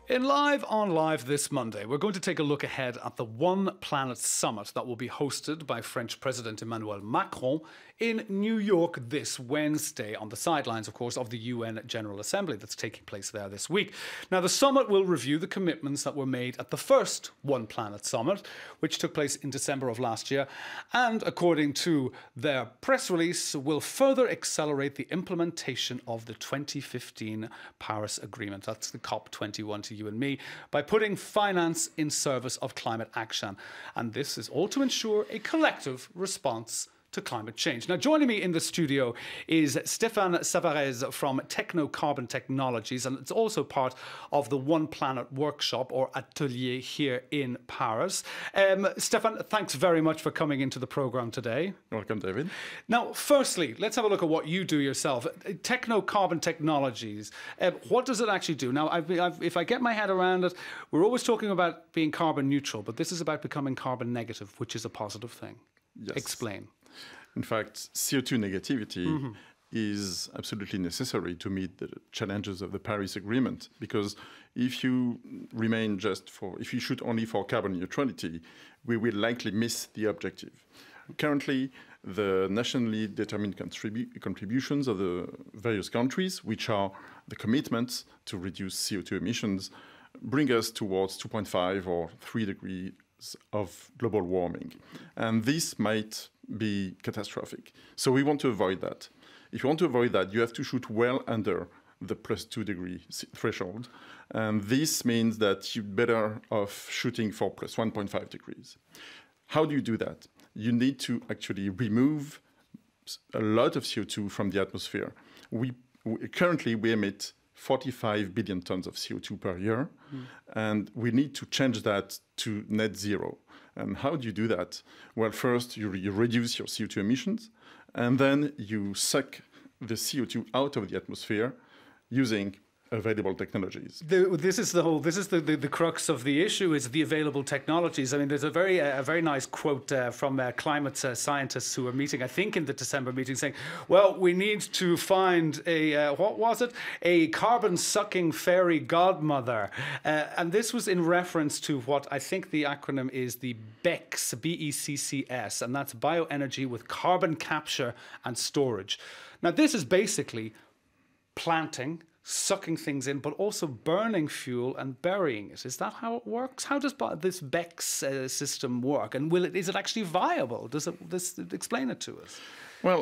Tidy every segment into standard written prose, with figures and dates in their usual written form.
In Live on Live this Monday, we're going to take a look ahead at the One Planet Summit that will be hosted by French President Emmanuel Macron in New York this Wednesday, on the sidelines, of course, of the UN General Assembly that's taking place there this week. Now, the summit will review the commitments that were made at the first One Planet Summit, which took place in December of last year, and according to their press release, will further accelerate the implementation of the 2015 Paris Agreement. That's the COP21 to you and me, by putting finance in service of climate action. And this is all to ensure a collective response to climate change. Now, joining me in the studio is Stephan Savarese from Techno Carbon Technologies, and it's also part of the One Planet workshop or atelier here in Paris. Stephan, thanks very much for coming into the program today. Welcome, David. Now, firstly, let's have a look at what you do yourself. Techno Carbon Technologies, what does it actually do? Now, if I get my head around it, we're always talking about being carbon neutral, but this is about becoming carbon negative, which is a positive thing. Yes. Explain. In fact, CO2 negativity is absolutely necessary to meet the challenges of the Paris Agreement, because if you if you shoot only for carbon neutrality, we will likely miss the objective. Currently, the nationally determined contributions of the various countries, which are the commitments to reduce CO2 emissions, bring us towards 2.5 or 3 degrees of global warming. And this might be catastrophic. So we want to avoid that. If you want to avoid that, you have to shoot well under the +2 degree threshold. And this means that you're better off shooting for +1.5 degrees. How do you do that? You need to actually remove a lot of CO2 from the atmosphere. Currently, we emit 45 billion tons of CO2 per year, and we need to change that to net zero. And how do you do that? Well, first, you reduce your CO2 emissions, and then you suck the CO2 out of the atmosphere using available technologies. This is the crux of the issue, is the available technologies. I mean, there's a very nice quote from climate scientists who are meeting, I think, in the December meeting, saying, well, we need to find a carbon-sucking fairy godmother. And this was in reference to what I think the acronym is the BECCS, B-E-C-C-S, and that's bioenergy with carbon capture and storage. Now, this is basically planting, sucking things in, but also burning fuel and burying it. Is that how it works? How does this BECCS system work? And is it actually viable? Explain it to us. Well,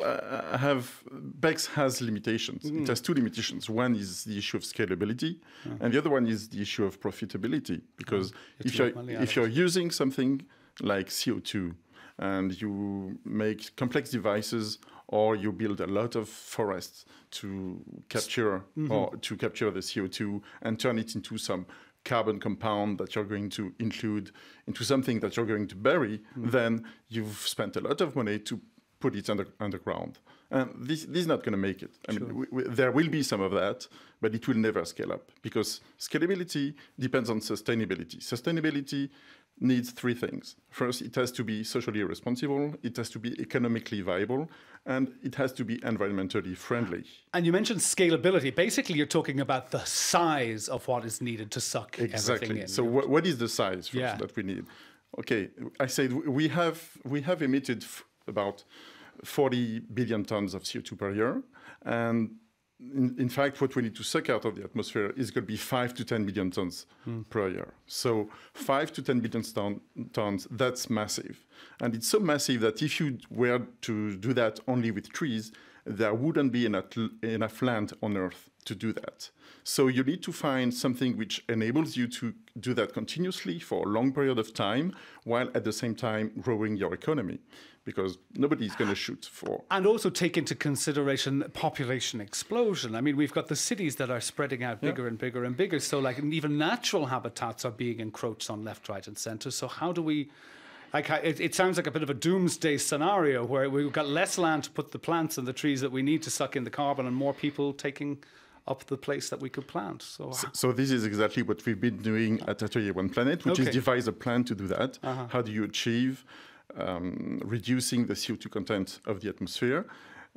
BECCS has limitations. It has two limitations. One is the issue of scalability, and the other one is the issue of profitability. Because if you're using something like CO2 and you make complex devices, or you build a lot of forests to capture the CO2 and turn it into some carbon compound that you're going to include into something that you're going to bury, then you've spent a lot of money to put it underground. And this is not going to make it. I mean, there will be some of that, but it will never scale up, because scalability depends on sustainability. Sustainability needs three things. First, it has to be socially responsible, it has to be economically viable, and it has to be environmentally friendly. And you mentioned scalability. Basically, you're talking about the size of what is needed to suck everything in. So what is the size that we need? Okay, I said we have emitted about 40 billion tons of CO2 per year, and in fact, what we need to suck out of the atmosphere is going to be 5 to 10 billion tons per year. So 5 to 10 billion tons, that's massive. And it's so massive that if you were to do that only with trees, there wouldn't be enough land on Earth to do that. So you need to find something which enables you to do that continuously for a long period of time, while at the same time growing your economy, because nobody's going to shoot for. And also take into consideration population explosion. I mean, we've got the cities that are spreading out bigger and bigger and bigger. So like even natural habitats are being encroached on left, right and centre. So how do we... It sounds like a bit of a doomsday scenario where we've got less land to put the plants and the trees that we need to suck in the carbon, and more people taking up the place that we could plant. So this is exactly what we've been doing at Atelier One Planet, which is devise a plan to do that. How do you achieve reducing the CO2 content of the atmosphere?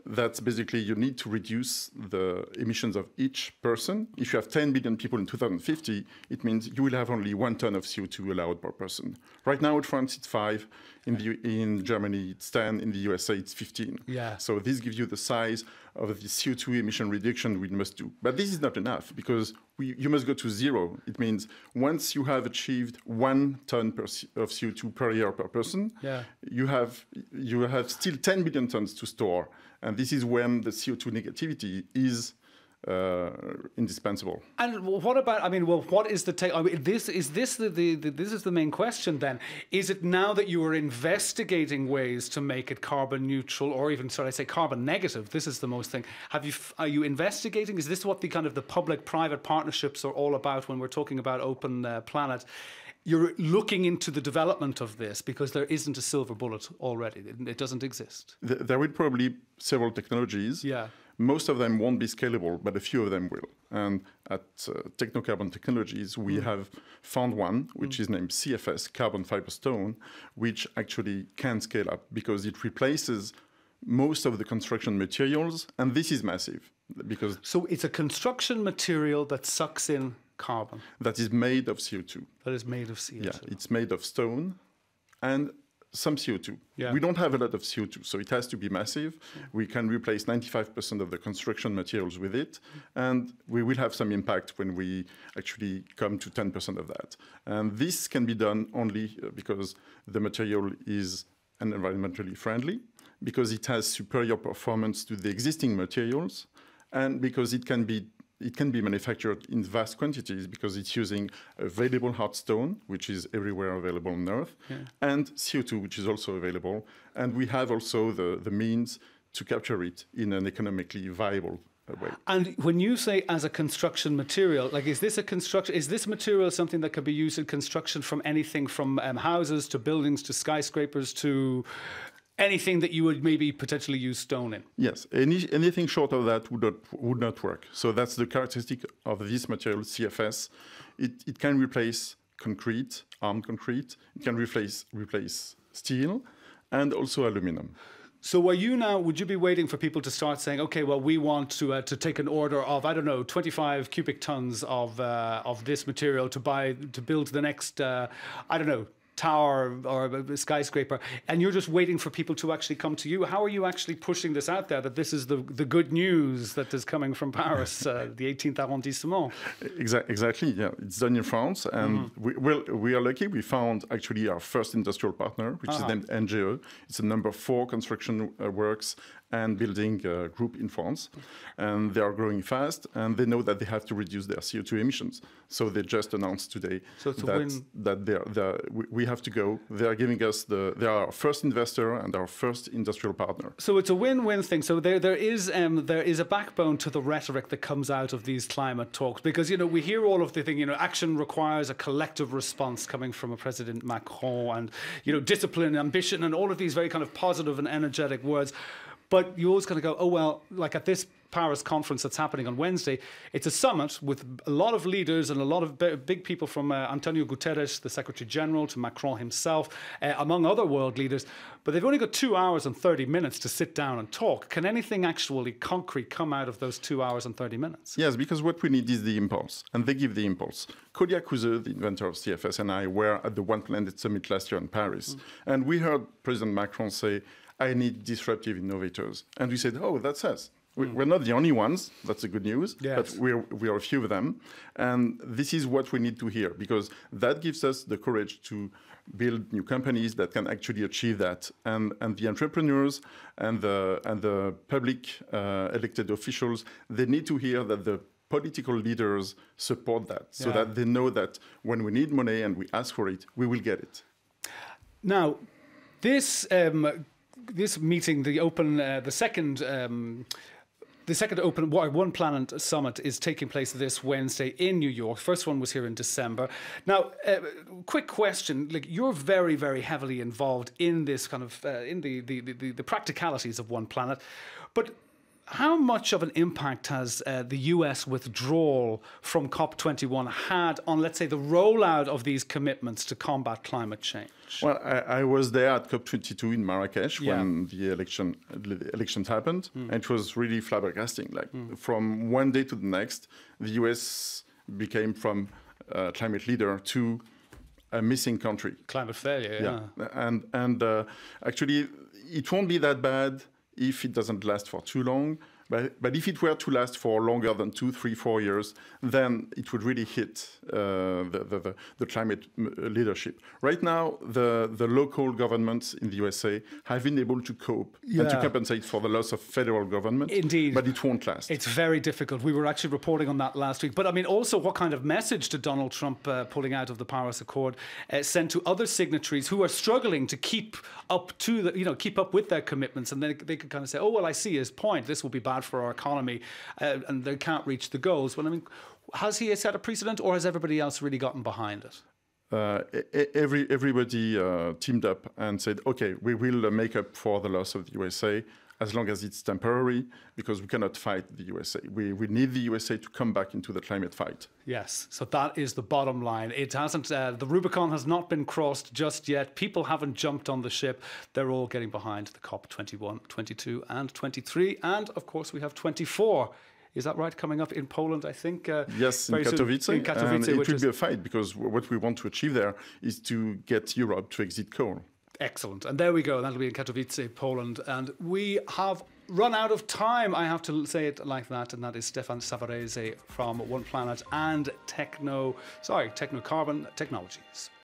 That's basically you need to reduce the emissions of each person. If you have 10 billion people in 2050, it means you will have only 1 ton of CO2 allowed per person. Right now in France, it's 5. In Germany, it's 10. In the USA, it's 15. Yeah. So this gives you the size of the CO2 emission reduction we must do. But this is not enough because you must go to 0. It means once you have achieved 1 ton of CO2 per year per person, you have still 10 billion tons to store. And this is when the CO2 negativity is indispensable. And what about? I mean, well, what is the take? I mean, this is the main question. Then, is it now that you are investigating ways to make it carbon neutral, or even, sorry, I say carbon negative? This is the most thing. Are you investigating? Is this what the kind of the public-private partnerships are all about when we're talking about Open Planet? You're looking into the development of this because there isn't a silver bullet already. It doesn't exist. There will probably several technologies. Yeah. Most of them won't be scalable, but a few of them will. And at Techno Carbon Technologies, we have found one, which is named CFS, carbon fiber stone, which actually can scale up because it replaces most of the construction materials. And this is massive because... So it's a construction material that sucks in carbon. That is made of CO2. That is made of CO2. Yeah, it's made of stone and some CO2. Yeah. We don't have a lot of CO2, so it has to be massive. We can replace 95% of the construction materials with it, and we will have some impact when we actually come to 10% of that. And this can be done only because the material is environmentally friendly, because it has superior performance to the existing materials, and because it can be manufactured in vast quantities because it's using available hard stone, which is everywhere available on Earth, and CO2, which is also available. And we have also the means to capture it in an economically viable way. And when you say as a construction material, like is this material something that could be used in construction from anything from houses to buildings to skyscrapers to anything that you would maybe potentially use stone in? Yes, anything short of that would not work. So that's the characteristic of this material, CFS. It can replace concrete, armed concrete. It can replace steel and also aluminum. So would you be waiting for people to start saying, okay, well, we want to take an order of, I don't know, 25 cubic tons of this material to build the next, I don't know, tower or a skyscraper, and you're just waiting for people to actually come to you? How are you actually pushing this out there, that this is the good news that is coming from Paris, the 18th arrondissement? Exactly, yeah. It's done in France, and we are lucky. We found actually our first industrial partner, which is named NGE. It's a number 4 construction works and building group in France. And they are growing fast, and they know that they have to reduce their CO2 emissions. So they just announced today that we have to go. They are giving us they are our first investor and our first industrial partner. So it's a win-win thing. So there is a backbone to the rhetoric that comes out of these climate talks, because we hear all of the thing. Action requires a collective response coming from a President Macron, and discipline, ambition, and all of these very kind of positive and energetic words. But you always kind of go, oh, well, like at this Paris conference that's happening on Wednesday, it's a summit with a lot of leaders and a lot of big people, from Antonio Guterres, the Secretary General, to Macron himself, among other world leaders. But they've only got 2 hours and 30 minutes to sit down and talk. Can anything actually concrete come out of those 2 hours and 30 minutes? Yes, because what we need is the impulse, and they give the impulse. Kolia Kuze, the inventor of CFS, and I were at the One Planet Summit last year in Paris. And we heard President Macron say, I need disruptive innovators. And we said, oh, that's us. We're not the only ones. That's the good news. Yes. But we are a few of them. And this is what we need to hear, because that gives us the courage to build new companies that can actually achieve that. And the entrepreneurs and the public elected officials, they need to hear that the political leaders support that, so that they know that when we need money and we ask for it, we will get it. Now, this meeting, the second Open One Planet Summit, is taking place this Wednesday in New York. First one was here in December. Now, quick question: like, you're very, very heavily involved in this kind of in the practicalities of One Planet, but How much of an impact has the US withdrawal from COP21 had on, let's say, the rollout of these commitments to combat climate change? Well, I was there at COP22 in Marrakesh when the elections happened, and it was really flabbergasting. Like from one day to the next, the US became from climate leader to a missing country. Climate failure, And actually, it won't be that bad if it doesn't last for too long. But if it were to last for longer than 2, 3, 4 years, then it would really hit the climate leadership. Right now, the local governments in the USA have been able to cope and to compensate for the loss of federal government. Indeed. But it won't last. It's very difficult. We were actually reporting on that last week. But I mean, also, what kind of message did Donald Trump pulling out of the Paris Accord send to other signatories who are struggling to keep up to the, keep up with their commitments? And then they could kind of say, oh, well, I see his point. This will be bad for our economy, and they can't reach the goals. Well, I mean, has he set a precedent, or has everybody else really gotten behind it? Everybody teamed up and said, okay, we will make up for the loss of the USA as long as it's temporary, because we cannot fight the USA. We need the USA to come back into the climate fight. Yes, so that is the bottom line. It hasn't, the Rubicon has not been crossed just yet. People haven't jumped on the ship. They're all getting behind the COP21, 22 and 23. And of course, we have 24. Is that right? Coming up in Poland, I think. Yes, in Katowice. In Katowice, and it will be a fight, because what we want to achieve there is to get Europe to exit coal. Excellent. And there we go. That'll be in Katowice, Poland. And we have run out of time. I have to say it like that. And that is Stephan Savarese from One Planet and Techno Carbon Technologies.